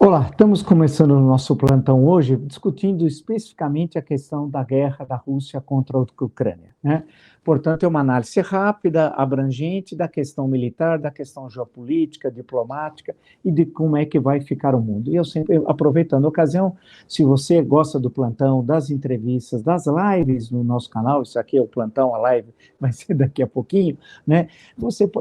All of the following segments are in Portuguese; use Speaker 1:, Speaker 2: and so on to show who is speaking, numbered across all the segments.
Speaker 1: Olá, estamos começando o nosso plantão hoje discutindo especificamente a questão da guerra da Rússia contra a Ucrânia, né? Portanto, é uma análise rápida, abrangente da questão militar, da questão geopolítica, diplomática e de como é que vai ficar o mundo. E eu sempre, aproveitando a ocasião, se você gosta do plantão, das entrevistas, das lives no nosso canal, isso aqui é o plantão, a live vai ser daqui a pouquinho, né?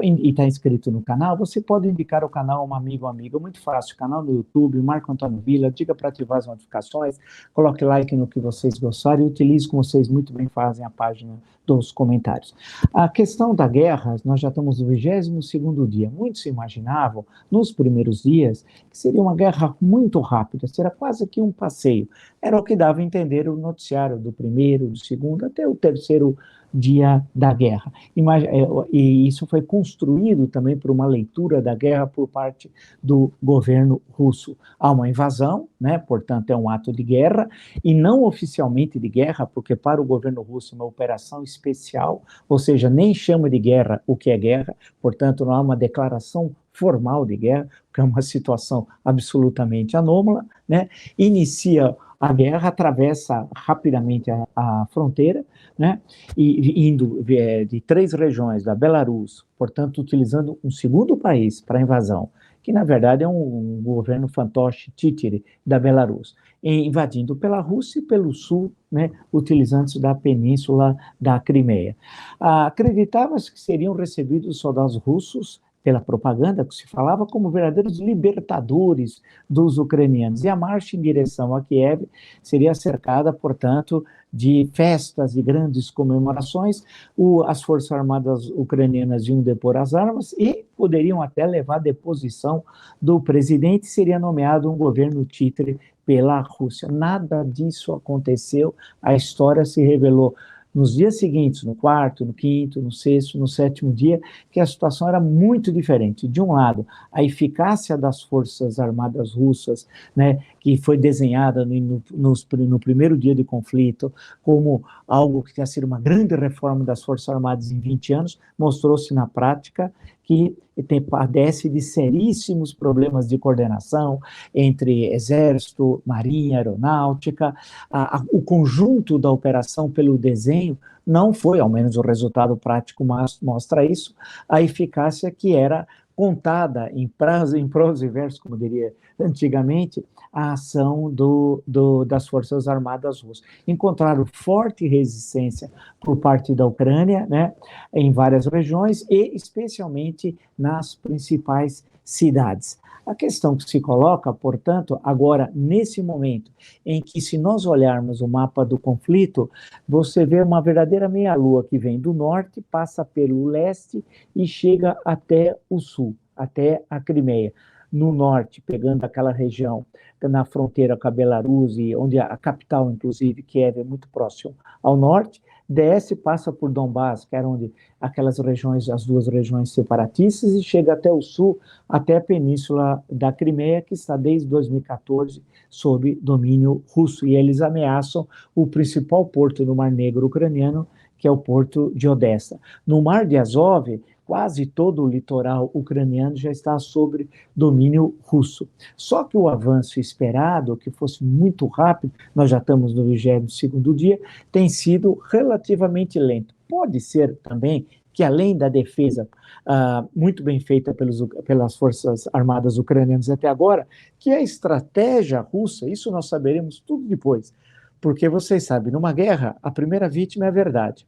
Speaker 1: E está inscrito no canal, você pode indicar o canal a um amigo ou amiga, muito fácil, canal no YouTube, Marco Antônio Villa, diga para ativar as notificações, coloque like no que vocês gostarem e utilize como vocês muito bem fazem a página dos comentários. A questão da guerra, nós já estamos no 22º dia, muitos se imaginavam, nos primeiros dias, que seria uma guerra muito rápida, seria quase que um passeio, era o que dava a entender o noticiário do primeiro, do segundo, até o terceiro dia da guerra. E isso foi construído também por uma leitura da guerra por parte do governo russo. Há uma invasão, né? Portanto, é um ato de guerra, e não oficialmente de guerra, porque para o governo russo é uma operação especial, ou seja, nem chama de guerra o que é guerra, portanto, não há uma declaração formal de guerra, que é uma situação absolutamente anômala, né? Inicia a guerra, atravessa rapidamente a fronteira, né? E indo de 3 regiões da Belarus, portanto, utilizando um segundo país para a invasão, que na verdade é um governo fantoche títere da Belarus, invadindo pela Rússia e pelo sul, né, utilizando-se da península da Crimeia. Acreditava-se que seriam recebidos soldados russos pela propaganda que se falava como verdadeiros libertadores dos ucranianos, e a marcha em direção a Kiev seria cercada, portanto, de festas e grandes comemorações. As Forças Armadas ucranianas iam depor as armas e poderiam até levar à deposição do presidente, seria nomeado um governo títere pela Rússia. Nada disso aconteceu, a história se revelou nos dias seguintes, no 4º, no 5º, no 6º, no 7º dia, que a situação era muito diferente. De um lado, a eficácia das Forças Armadas russas, né, que foi desenhada no primeiro dia de conflito como algo que tinha sido uma grande reforma das Forças Armadas em 20 anos, mostrou-se na prática que padece de seríssimos problemas de coordenação entre Exército, Marinha, Aeronáutica. O conjunto da operação pelo desenho não foi, ao menos o resultado prático mostra isso, a eficácia que era contada em prosa e verso, como diria antigamente, a ação das Forças Armadas russas. Encontraram forte resistência por parte da Ucrânia, né, em várias regiões e especialmente nas principais cidades. A questão que se coloca, portanto, agora, nesse momento, em que se nós olharmos o mapa do conflito, você vê uma verdadeira meia-lua que vem do norte, passa pelo leste e chega até o sul, até a Crimeia. No norte, pegando aquela região na fronteira com a Belarus, onde a capital, inclusive, Kiev, é muito próximo ao norte, desce, passa por Donbás, que era onde aquelas regiões, as 2 regiões separatistas, e chega até o sul, até a península da Crimeia, que está desde 2014 sob domínio russo, e eles ameaçam o principal porto no Mar Negro ucraniano, que é o porto de Odessa. No Mar de Azov, quase todo o litoral ucraniano já está sob domínio russo. Só que o avanço esperado, que fosse muito rápido, nós já estamos no 22º dia, tem sido relativamente lento. Pode ser também que, além da defesa muito bem feita pelas Forças Armadas ucranianas até agora, que a estratégia russa, isso nós saberemos tudo depois, porque vocês sabem, numa guerra, a primeira vítima é a verdade.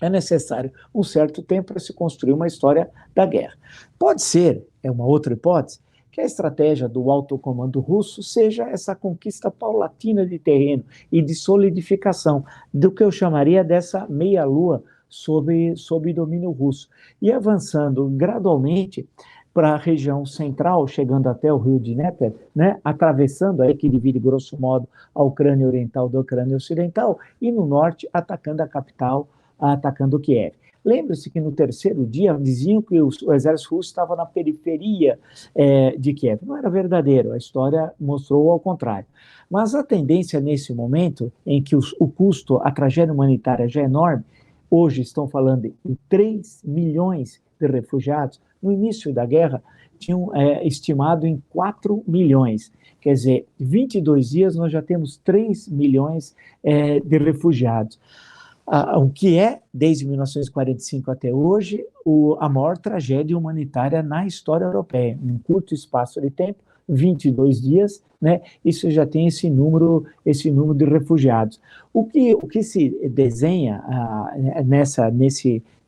Speaker 1: É necessário um certo tempo para se construir uma história da guerra. Pode ser, é uma outra hipótese, que a estratégia do alto comando russo seja essa conquista paulatina de terreno e de solidificação do que eu chamaria dessa meia-lua sob domínio russo, e avançando gradualmente para a região central, chegando até o rio Dnieper, né, atravessando aí, que divide, grosso modo, a Ucrânia Oriental da Ucrânia Ocidental, e no norte, atacando a capital, atacando Kiev. Lembre-se que no 3º dia diziam que o exército russo estava na periferia de Kiev. Não era verdadeiro, a história mostrou ao contrário. Mas a tendência nesse momento, em que o custo, a tragédia humanitária já é enorme, hoje estão falando em 3 milhões de refugiados, no início da guerra tinham estimado em 4 milhões. Quer dizer, 22 dias nós já temos 3 milhões de refugiados. O que é, desde 1945 até hoje, a maior tragédia humanitária na história europeia. Em um curto espaço de tempo, 22 dias, né, isso já tem esse número de refugiados. O que se desenha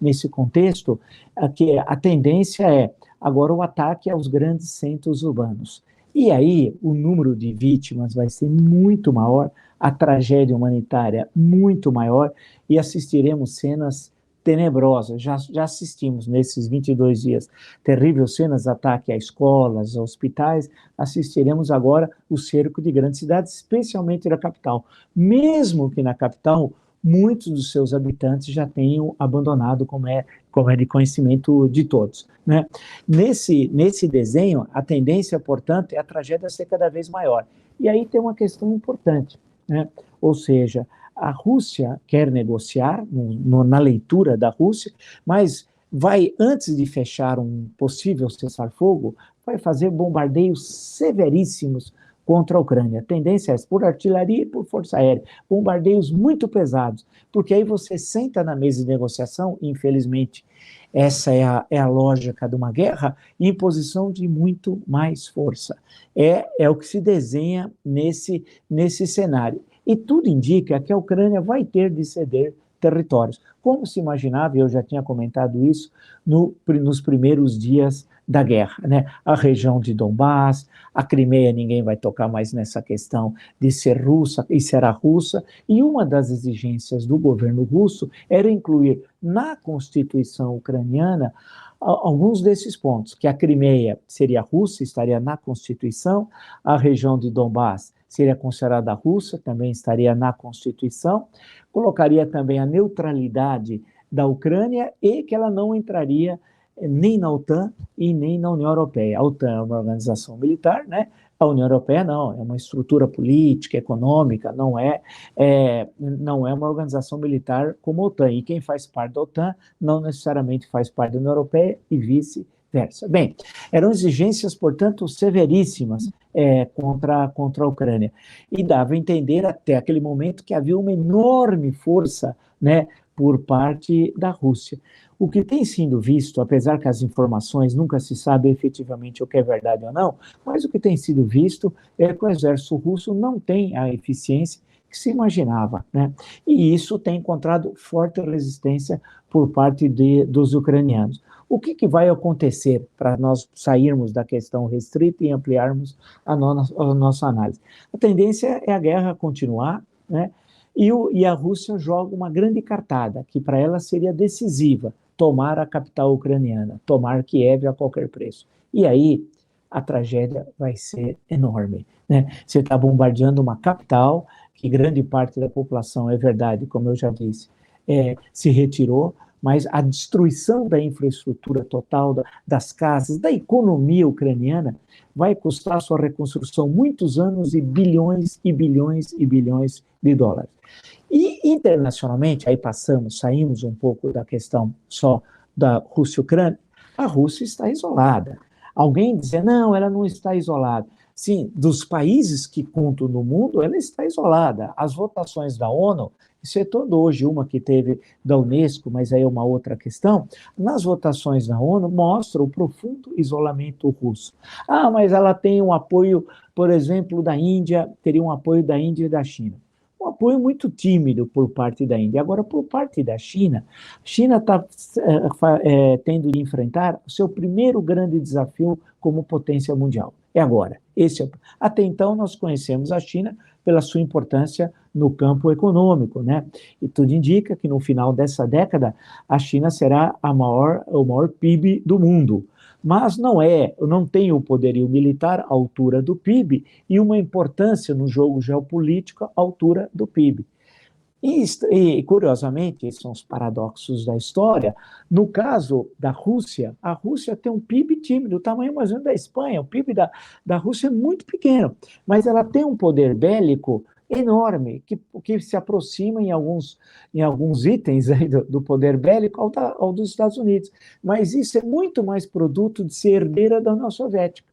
Speaker 1: nesse contexto é que a tendência é, agora, o ataque aos grandes centros urbanos. E aí, o número de vítimas vai ser muito maior, a tragédia humanitária muito maior, e assistiremos cenas tenebrosas. Já assistimos nesses 22 dias terríveis cenas de ataque a escolas, a hospitais. Assistiremos agora o cerco de grandes cidades, especialmente da capital. Mesmo que na capital, muitos dos seus habitantes já tenham abandonado, como é de conhecimento de todos, né? Nesse desenho, a tendência, portanto, é a tragédia ser cada vez maior. E aí tem uma questão importante, né? Ou seja, a Rússia quer negociar, na leitura da Rússia, mas vai, antes de fechar um possível cessar-fogo, vai fazer bombardeios severíssimos contra a Ucrânia. A tendência é por artilharia e por força aérea, bombardeios muito pesados, porque aí você senta na mesa de negociação, e infelizmente essa é a lógica de uma guerra, em posição de muito mais força. É o que se desenha nesse cenário. E tudo indica que a Ucrânia vai ter de ceder territórios. Como se imaginava, e eu já tinha comentado isso, nos primeiros dias da guerra, né? A região de Donbás, a Crimeia, ninguém vai tocar mais nessa questão de ser russa e será russa, e uma das exigências do governo russo era incluir na Constituição ucraniana alguns desses pontos, que a Crimeia seria russa, estaria na Constituição, a região de Donbás seria considerada russa, também estaria na Constituição, colocaria também a neutralidade da Ucrânia e que ela não entraria nem na OTAN e nem na União Europeia. A OTAN é uma organização militar, né? A União Europeia não, é uma estrutura política, econômica, não é uma organização militar como a OTAN. E quem faz parte da OTAN não necessariamente faz parte da União Europeia e vice-versa. Bem, eram exigências, portanto, severíssimas contra a Ucrânia. E dava a entender até aquele momento que havia uma enorme força, né, por parte da Rússia. O que tem sido visto, apesar que as informações nunca se sabe efetivamente o que é verdade ou não, mas o que tem sido visto é que o exército russo não tem a eficiência que se imaginava, né? E isso tem encontrado forte resistência por parte dos ucranianos. O que vai acontecer para nós sairmos da questão restrita e ampliarmos a nossa análise? A tendência é a guerra continuar, né? E a Rússia joga uma grande cartada, que para ela seria decisiva, tomar a capital ucraniana, tomar Kiev a qualquer preço. E aí a tragédia vai ser enorme, né? Você está bombardeando uma capital, que grande parte da população, é verdade, como eu já disse, se retirou, mas a destruição da infraestrutura total, das casas, da economia ucraniana, vai custar sua reconstrução muitos anos e bilhões e bilhões e bilhões de dólares. E internacionalmente, aí saímos um pouco da questão só da Rússia e Ucrânia, a Rússia está isolada. Alguém dizer, não, ela não está isolada. Sim, dos países que contam no mundo, ela está isolada. As votações da ONU, excetuando hoje uma que teve da Unesco, mas aí é uma outra questão, nas votações da ONU mostram o profundo isolamento russo. Ah, mas ela tem um apoio, por exemplo, da Índia, teria um apoio da Índia e da China. Um apoio muito tímido por parte da Índia. Agora, por parte da China, a China está tendo de enfrentar o seu primeiro grande desafio como potência mundial. É agora. Até então, nós conhecemos a China pela sua importância no campo econômico, né? E tudo indica que no final dessa década, a China será o maior PIB do mundo. Mas não tem o poderio militar à altura do PIB e uma importância no jogo geopolítico à altura do PIB. E curiosamente, esses são os paradoxos da história, no caso da Rússia, a Rússia tem um PIB tímido, o tamanho mais ou menos da Espanha, o PIB da Rússia é muito pequeno, mas ela tem um poder bélico enorme, que se aproxima em alguns itens aí do poder bélico ao dos Estados Unidos. Mas isso é muito mais produto de ser herdeira da União Soviética.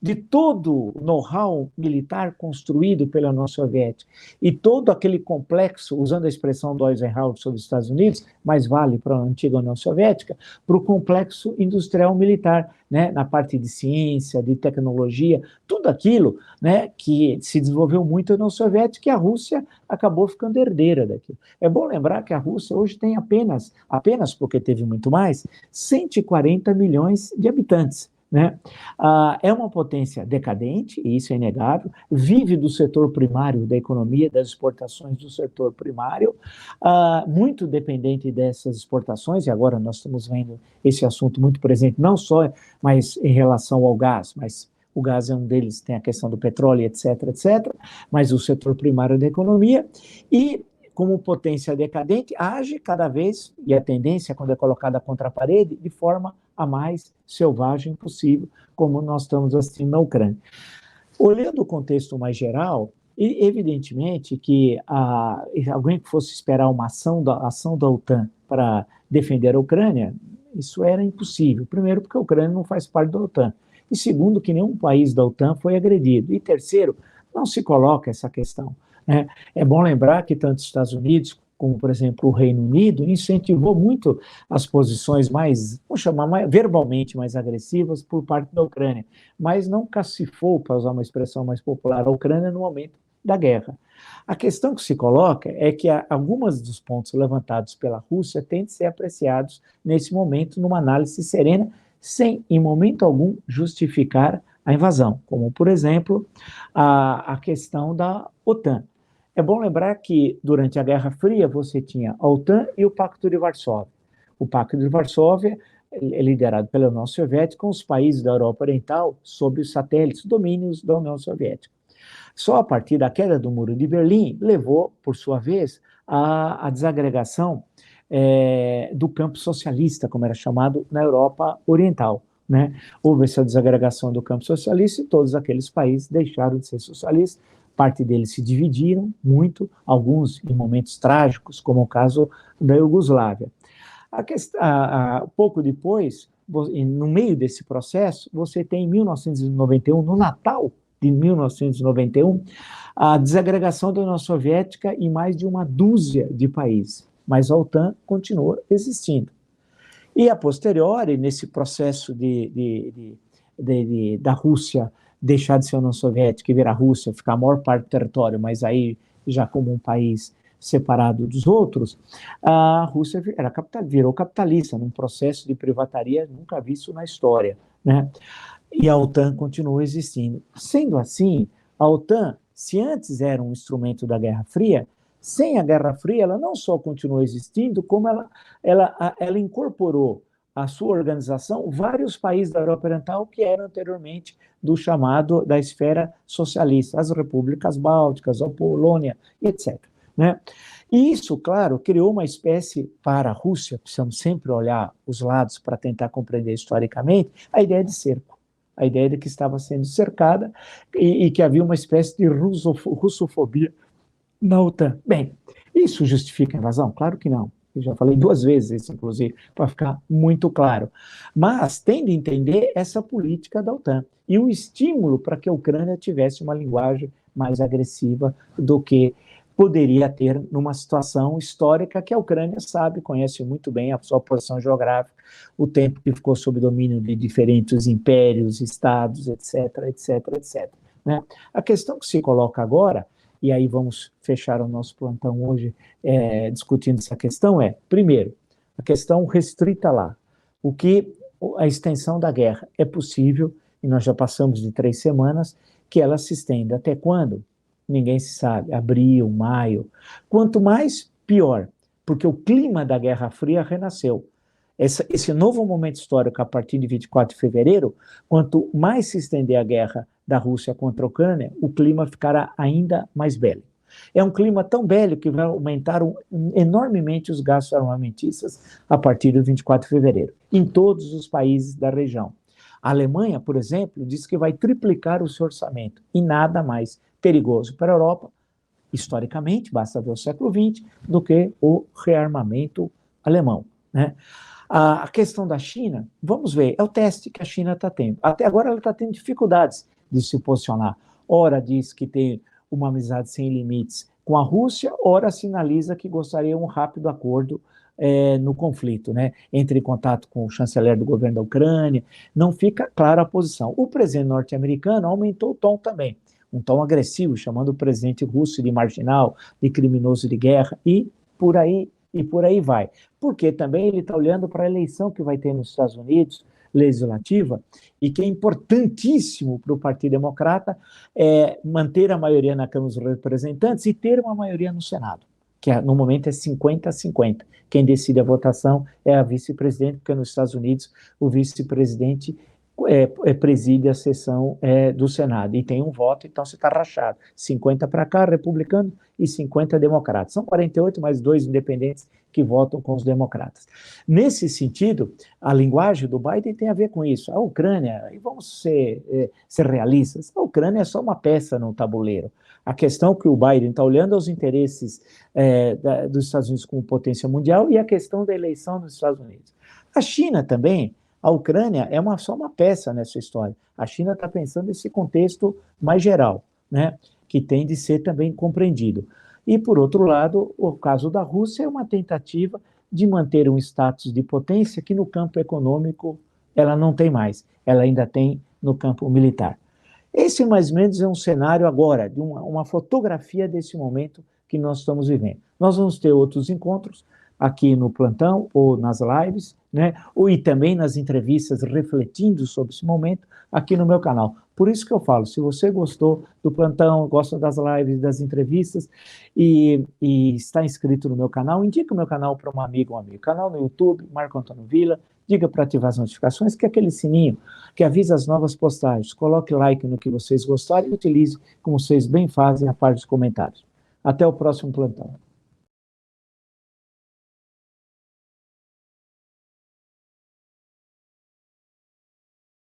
Speaker 1: de todo o know-how militar construído pela União Soviética e todo aquele complexo, usando a expressão do Eisenhower sobre os Estados Unidos, mas vale para a antiga União Soviética, para o complexo industrial militar, né, na parte de ciência, de tecnologia, tudo aquilo, né, que se desenvolveu muito na União Soviética e a Rússia acabou ficando herdeira daquilo. É bom lembrar que a Rússia hoje tem apenas porque teve muito mais, 140 milhões de habitantes. Né? É uma potência decadente, e isso é inegável, vive do setor primário da economia, das exportações do setor primário, muito dependente dessas exportações, e agora nós estamos vendo esse assunto muito presente, não só mas em relação ao gás, mas o gás é um deles, tem a questão do petróleo, etc., etc., mas o setor primário da economia, e como potência decadente, age cada vez, e a tendência, quando é colocada contra a parede, de forma a mais selvagem possível, como nós estamos assistindo na Ucrânia. Olhando o contexto mais geral, evidentemente que alguém que fosse esperar uma ação da OTAN para defender a Ucrânia, isso era impossível. Primeiro, porque a Ucrânia não faz parte da OTAN. E segundo, que nenhum país da OTAN foi agredido. E terceiro, não se coloca essa questão. É bom lembrar que tanto os Estados Unidos como, por exemplo, o Reino Unido, incentivou muito as posições mais, vamos chamar, verbalmente mais agressivas por parte da Ucrânia, mas não cacifou, para usar uma expressão mais popular, a Ucrânia no momento da guerra. A questão que se coloca é que alguns dos pontos levantados pela Rússia têm de ser apreciados nesse momento numa análise serena, sem, em momento algum, justificar a invasão, como, por exemplo, a questão da OTAN. É bom lembrar que, durante a Guerra Fria, você tinha a OTAN e o Pacto de Varsóvia. O Pacto de Varsóvia é liderado pela União Soviética, com os países da Europa Oriental sob os satélites, domínios da União Soviética. Só a partir da queda do Muro de Berlim levou, por sua vez, à desagregação do campo socialista, como era chamado na Europa Oriental. Né? Houve essa desagregação do campo socialista e todos aqueles países deixaram de ser socialistas. Parte deles se dividiram muito, alguns em momentos trágicos, como o caso da Iugoslávia. Pouco depois, no meio desse processo, você tem em 1991, no Natal de 1991, a desagregação da União Soviética em mais de uma dúzia de países, mas a OTAN continua existindo. E, a posteriori, nesse processo da Rússia deixar de ser a União Soviética e virar a Rússia, ficar a maior parte do território, mas aí já como um país separado dos outros, a Rússia virou capitalista, num processo de privataria nunca visto na história, né? E a OTAN continua existindo. Sendo assim, a OTAN, se antes era um instrumento da Guerra Fria, sem a Guerra Fria, ela não só continuou existindo, como ela incorporou a sua organização vários países da Europa Oriental que eram anteriormente da esfera socialista, as repúblicas bálticas, a Polônia, etc. Né? E isso, claro, criou uma espécie, para a Rússia, precisamos sempre olhar os lados para tentar compreender historicamente, a ideia de cerco. A ideia de que estava sendo cercada e que havia uma espécie de russofobia na OTAN. Bem, isso justifica a invasão? Claro que não. Eu já falei 2 vezes isso, inclusive, para ficar muito claro. Mas tem de entender essa política da OTAN e o estímulo para que a Ucrânia tivesse uma linguagem mais agressiva do que poderia ter numa situação histórica que a Ucrânia sabe, conhece muito bem a sua posição geográfica, o tempo que ficou sob domínio de diferentes impérios, estados, etc., etc., etc. Né? A questão que se coloca agora, e aí vamos fechar o nosso plantão hoje discutindo essa questão, primeiro, a questão restrita lá. A extensão da guerra é possível, e nós já passamos de 3 semanas, que ela se estenda. Até quando? Ninguém se sabe. Abril, maio. Quanto mais, pior, porque o clima da Guerra Fria renasceu. Esse novo momento histórico, a partir de 24 de fevereiro, quanto mais se estender a guerra da Rússia contra a Ucrânia, o clima ficará ainda mais bélico. É um clima tão bélico que vai aumentar enormemente os gastos armamentistas a partir do 24 de fevereiro, em todos os países da região. A Alemanha, por exemplo, diz que vai triplicar o seu orçamento, e nada mais perigoso para a Europa, historicamente, basta ver o século XX, do que o rearmamento alemão, né? A questão da China, vamos ver, é o teste que a China está tendo. Até agora ela está tendo dificuldades de se posicionar. Ora diz que tem uma amizade sem limites com a Rússia, ora sinaliza que gostaria de um rápido acordo no conflito, né? Entre em contato com o chanceler do governo da Ucrânia, não fica clara a posição. O presidente norte-americano aumentou o tom também, um tom agressivo, chamando o presidente russo de marginal, de criminoso de guerra, e por aí vai. Porque também ele está olhando para a eleição que vai ter nos Estados Unidos, legislativa, e que é importantíssimo para o Partido Democrata manter a maioria na Câmara dos Representantes e ter uma maioria no Senado, que no momento é 50-50. Quem decide a votação é a vice-presidente, porque nos Estados Unidos o vice-presidente preside a sessão do Senado, e tem um voto, então você está rachado, 50 para cá, republicano, e 50 democratas. São 48 mais 2 independentes que votam com os democratas. Nesse sentido, a linguagem do Biden tem a ver com isso. A Ucrânia, e vamos ser realistas, a Ucrânia é só uma peça no tabuleiro. A questão que o Biden está olhando é os interesses dos Estados Unidos como potência mundial e a questão da eleição nos Estados Unidos. A China também, a Ucrânia é só uma peça nessa história. A China está pensando nesse contexto mais geral, né, que tem de ser também compreendido. E, por outro lado, o caso da Rússia é uma tentativa de manter um status de potência que no campo econômico ela não tem mais, ela ainda tem no campo militar. Esse, mais ou menos, é um cenário agora, de uma fotografia desse momento que nós estamos vivendo. Nós vamos ter outros encontros aqui no plantão ou nas lives, né? E também nas entrevistas refletindo sobre esse momento aqui no meu canal. Por isso que eu falo, se você gostou do plantão, gosta das lives, das entrevistas e está inscrito no meu canal, indica o meu canal para um amigo. Canal no YouTube, Marco Antônio Villa, diga para ativar as notificações, que é aquele sininho que avisa as novas postagens. Coloque like no que vocês gostarem e utilize, como vocês bem fazem, a parte dos comentários. Até o próximo plantão.